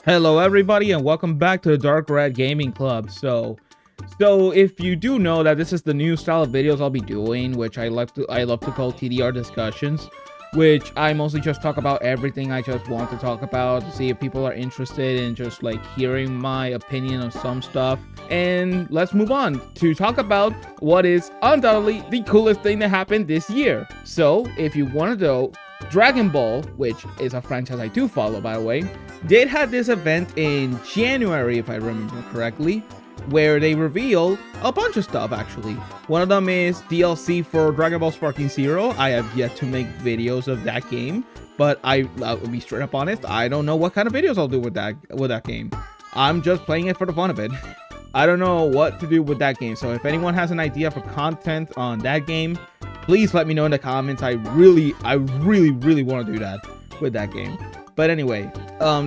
Hello everybody and welcome back to the Dark Red Gaming Club. So if you do know that this is the new style of videos I'll be doing, which I love to call TDR discussions, which I mostly just talk about everything I just want to talk about to see if people are interested in just like hearing my opinion on some stuff. And let's move on to talk about what is undoubtedly the coolest thing that happened this year. So if you want to know, Dragon Ball, which is a franchise I do follow by the way, did have this event in January, if I remember correctly, where they reveal a bunch of stuff actually. One of them is DLC for Dragon Ball Sparking Zero. I have yet to make videos of that game, but I'll be straight up honest, I don't know what kind of videos I'll do with that game. I'm just playing it for the fun of it. I don't know what to do with that game, so if anyone has an idea for content on that game, please let me know in the comments. I really want to do that with that game. But anyway,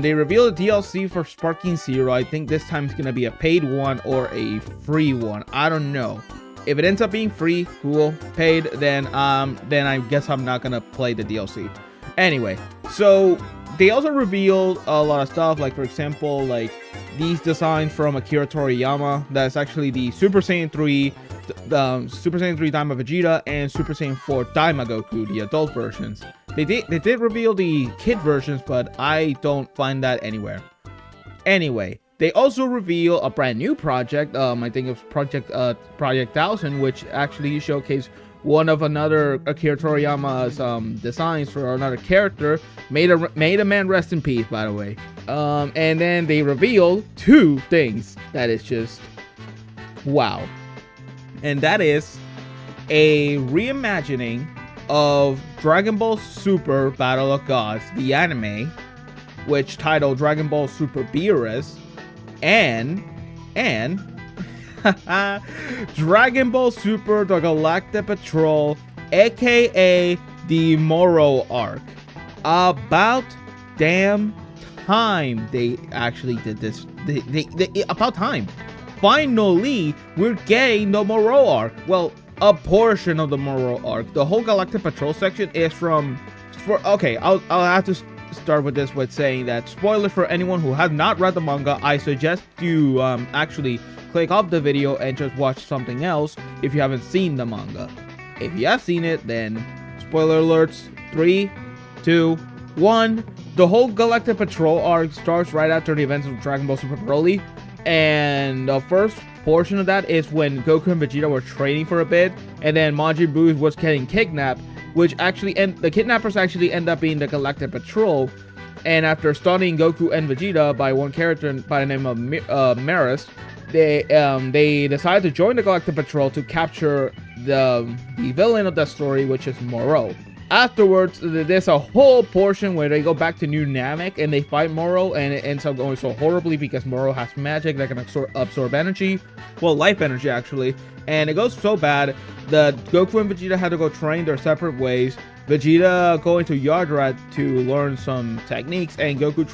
they revealed a DLC for Sparking Zero. I think this time it's gonna be a paid one or a free one. I don't know. If it ends up being free, cool. Paid, then I guess I'm not gonna play the DLC. Anyway, so they also revealed a lot of stuff, like for example, like these designs from Akira Toriyama. That's actually the Super Saiyan 3, the Super Saiyan 3 Daima Vegeta and Super Saiyan 4 Daima Goku, the adult versions. They did reveal the kid versions, but I don't find that anywhere. Anyway, they also reveal a brand new project. I think it's Project 1000, which actually showcased one of another Akira Toriyama's designs for another character. Made a man rest in peace, by the way. And then they revealed two things that is just wow. And that is a reimagining of Dragon Ball Super Battle of Gods, the anime, which titled Dragon Ball Super Beerus, and Dragon Ball Super the Galactic Patrol, aka the Moro Arc. About damn time they actually did this. About time. Finally, we're getting the Moro Arc. Well, a portion of the Moro Arc. The whole Galactic Patrol section is okay, I'll have to start with this with saying that, spoiler for anyone who has not read the manga, I suggest you actually click off the video and just watch something else if you haven't seen the manga. If you have seen it, then spoiler alerts, 3, 2, 1. The whole Galactic Patrol arc starts right after the events of Dragon Ball Super Broly. And the first portion of that is when Goku and Vegeta were training for a bit, and then Majin Buu was getting kidnapped, which actually the kidnappers actually end up being the Galactic Patrol. And after stunning Goku and Vegeta by one character by the name of Maris, they decided to join the Galactic Patrol to capture the villain of that story, which is Moro. Afterwards, there's a whole portion where they go back to New Namek and they fight Moro, and it ends up going so horribly because Moro has magic that can absorb energy, well, life energy actually, and it goes so bad that Goku and Vegeta had to go train their separate ways. Vegeta going to Yardrat to learn some techniques, and Goku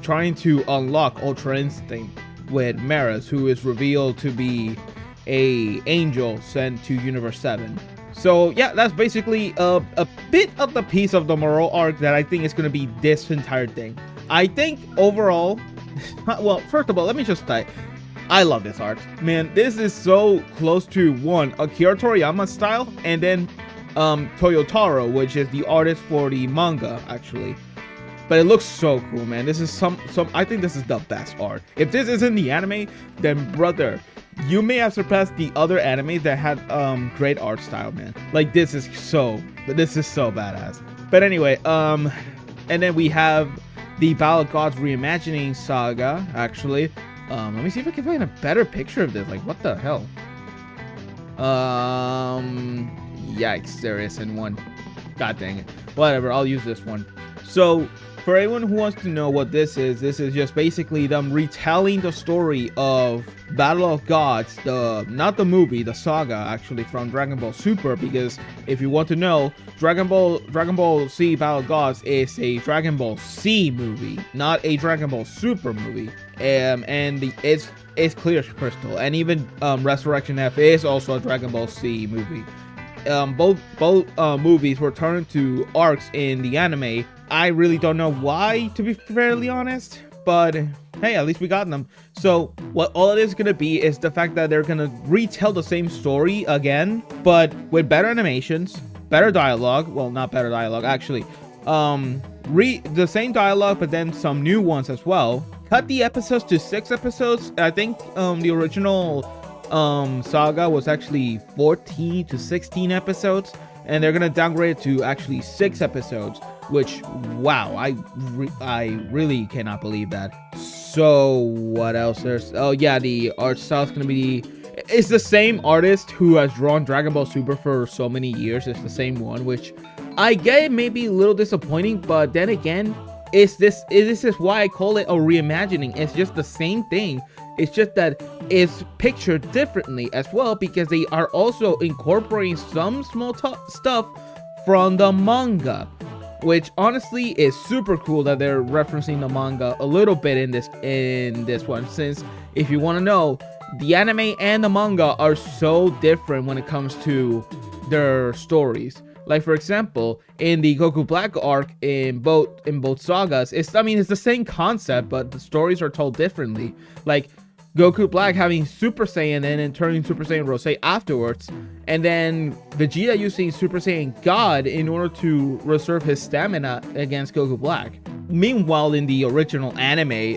trying to unlock Ultra Instinct with Maris, who is revealed to be an angel sent to Universe 7. So yeah, that's basically a bit of the piece of the Moro arc that I think is going to be this entire thing. I think overall, well, first of all, let me just say, I love this art. Man, this is so close to one, Akira Toriyama style, and then Toyotaro, which is the artist for the manga, actually. But it looks so cool, man. This is I think this is the best art. If this isn't the anime, then brother, you may have surpassed the other animes that had great art style, man. Like this is so badass. But anyway, and then we have the Battle of Gods reimagining saga, actually. Let me see if I can find a better picture of this. Like, what the hell? Yikes, there isn't one. God dang it. Whatever, I'll use this one. So, for anyone who wants to know what this is just basically them retelling the story of Battle of Gods, not the movie, the saga actually from Dragon Ball Super, because if you want to know, Dragon Ball Z Battle of Gods is a Dragon Ball Z movie, not a Dragon Ball Super movie. And it's clear as crystal, and even Resurrection F is also a Dragon Ball Z movie. both movies were turned into arcs in the anime. I really don't know why, to be fairly honest, but hey, at least we got them. So what all it is gonna be is the fact that they're gonna retell the same story again, but with better animations, better dialogue. Well, not better dialogue, actually. The same dialogue, but then some new ones as well. Cut the episodes to 6 episodes. I think the original saga was actually 14 to 16 episodes, and they're gonna downgrade it to actually 6 episodes, which, wow, I really cannot believe that. So what else? Oh yeah, the art style is gonna be it's the same artist who has drawn Dragon Ball Super for so many years. It's the same one, which I get it may be a little disappointing, but then again, this is why I call it a reimagining. It's just the same thing. It's just that it's pictured differently as well, because they are also incorporating some small stuff from the manga, which honestly is super cool that they're referencing the manga a little bit in this one, since if you want to know, the anime and the manga are so different when it comes to their stories. Like, for example, in the Goku Black arc in both sagas, it's the same concept, but the stories are told differently. Like Goku Black having Super Saiyan and then turning Super Saiyan Rose afterwards, and then Vegeta using Super Saiyan God in order to reserve his stamina against Goku Black. Meanwhile, in the original anime,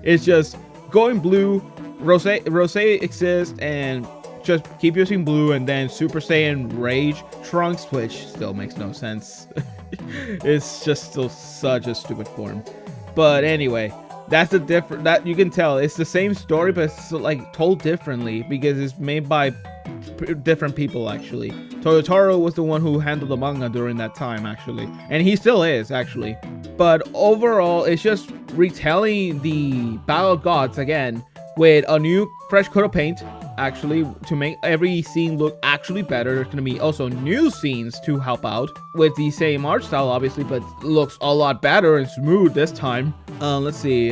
it's just going blue, Rose exists, and just keep using blue, and then Super Saiyan Rage Trunks, which still makes no sense. It's just still such a stupid form. But anyway, that's the different that you can tell it's the same story, but it's like told differently because it's made by different people. Actually, Toyotaro was the one who handled the manga during that time, actually, and he still is, actually. But overall, it's just retelling the Battle of Gods again with a new fresh coat of paint, actually, to make every scene look actually better. There's going to be also new scenes to help out with the same art style, obviously, but looks a lot better and smooth this time. Let's see.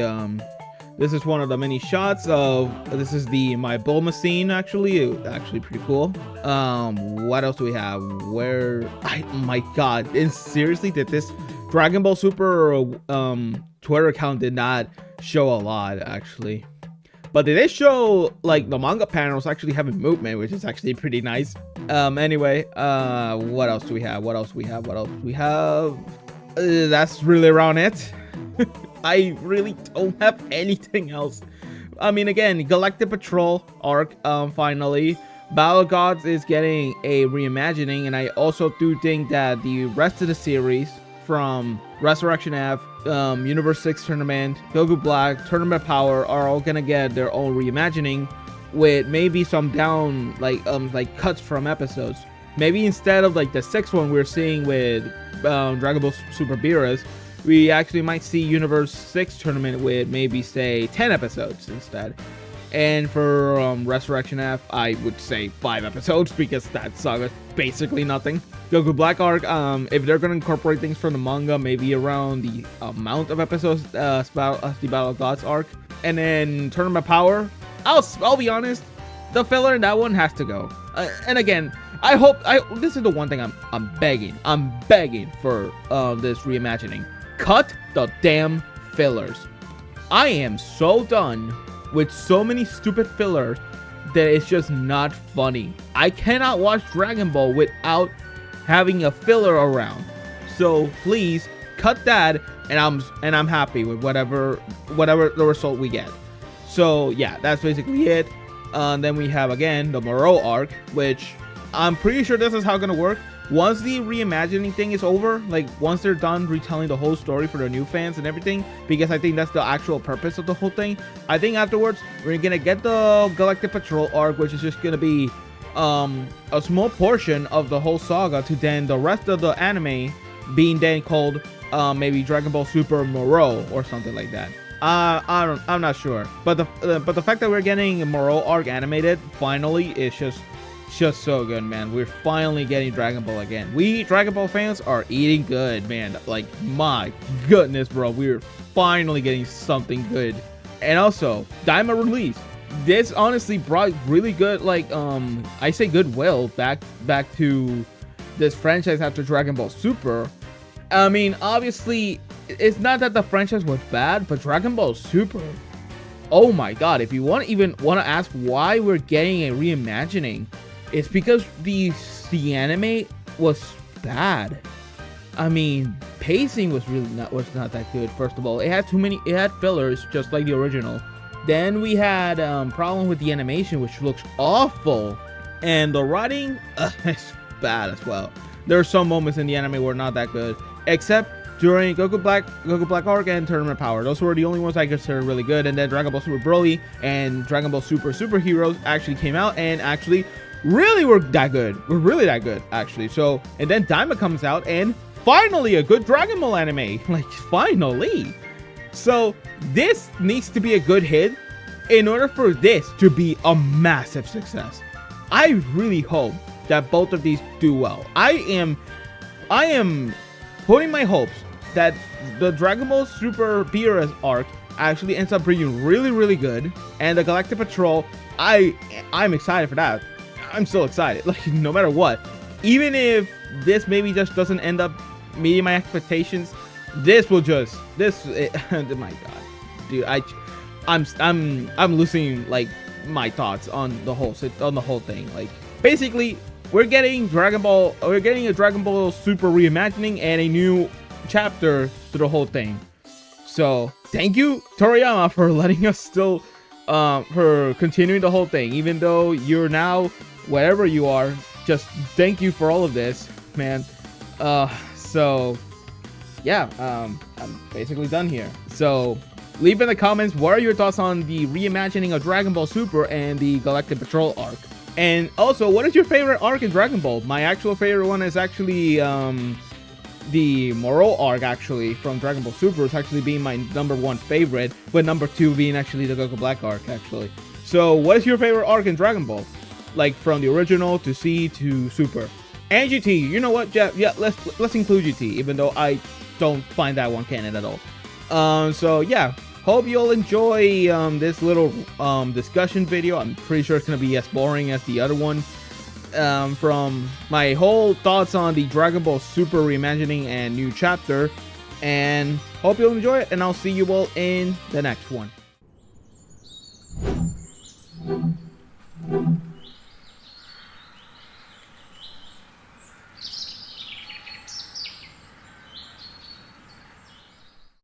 This is one of the many shots of, this is my Bulma scene, actually pretty cool. What else do we have? My god, and seriously, did this Dragon Ball Super Twitter account did not show a lot, actually. But they did show like the manga panels actually having movement, which is actually pretty nice. Anyway, what else do we have? That's really around it. I really don't have anything else. I mean, again, Galactic Patrol arc, finally. Battle of Gods is getting a reimagining, and I also do think that the rest of the series, from Resurrection F, Universe 6 Tournament, Goku Black, Tournament Power, are all gonna get their own reimagining, with maybe some like cuts from episodes. Maybe instead of like the 6th one we're seeing with Dragon Ball Super Beerus, we actually might see Universe 6 Tournament with maybe, say, 10 episodes instead. And for Resurrection F, I would say 5 episodes, because that saga is basically nothing. Goku Black arc, if they're going to incorporate things from the manga, maybe around the amount of episodes the Battle of Gods arc. And then Tournament Power, I'll be honest, the filler in that one has to go. And again, this is the one thing I'm begging for this reimagining. Cut the damn fillers. I am so done with so many stupid fillers that it's just not funny. I cannot watch Dragon Ball without having a filler around. So please cut that, and I'm happy with whatever the result we get. So yeah, that's basically it. Then we have again the Moro Arc, which I'm pretty sure this is how it's gonna work. Once the reimagining thing is over, like once they're done retelling the whole story for the new fans and everything, because I think that's the actual purpose of the whole thing, I think afterwards we're gonna get the Galactic Patrol arc, which is just gonna be a small portion of the whole saga, to then the rest of the anime being then called maybe Dragon Ball Super Moro or something like that. I'm not sure, but the fact that we're getting a Moro arc animated finally is just so good, man. We're finally getting Dragon Ball again. We Dragon Ball fans are eating good, man. Like, my goodness, bro, we're finally getting something good. And also, Daima release. this honestly brought really good, like, I say goodwill back to this franchise after Dragon Ball Super. I mean, obviously, it's not that the franchise was bad, but Dragon Ball Super, oh my god, if you even want to ask why we're getting a reimagining, it's because the anime was bad. I mean, pacing was not that good. First of all, it had fillers just like the original. Then we had problem with the animation, which looks awful, and the writing is bad as well. There are some moments in the anime were not that good, except during Goku Black Arc and Tournament Power. Those were the only ones I consider really good. And then Dragon Ball Super Broly and Dragon Ball Super Heroes actually came out and actually really were that good. Were really that good, actually. So, and then Daima comes out and finally a good Dragon Ball anime. Like, finally. So this needs to be a good hit in order for this to be a massive success. I really hope that both of these do well. I am putting my hopes that the Dragon Ball Super BRS arc actually ends up being really good, and the Galactic Patrol, I'm excited for that. I'm still excited, like, no matter what. Even if this maybe just doesn't end up meeting my expectations, this will just oh my god, dude, I'm losing like my thoughts on the whole thing. Like, basically, we're getting a Dragon Ball Super reimagining and a new chapter to the whole thing. So thank you, Toriyama, for letting us still for continuing the whole thing, even though you're now wherever you are. Just thank you for all of this, man. So yeah, I'm basically done here. So leave in the comments, what are your thoughts on the reimagining of Dragon Ball Super and the Galactic Patrol arc? And also, what is your favorite arc in Dragon Ball? My actual favorite one is actually the Moro Arc, actually, from Dragon Ball Super. It's actually being my #1 favorite, with #2 being actually the Goku Black Arc, actually. So what is your favorite arc in Dragon Ball? Like, from the original to C to Super. And GT, you know what, Jeff? Yeah, let's include GT, even though I don't find that one canon at all. So yeah, hope you all enjoy this little discussion video. I'm pretty sure it's gonna be as boring as the other one. From my whole thoughts on the Dragon Ball Super reimagining and new chapter, and hope you'll enjoy it, and I'll see you all in the next one.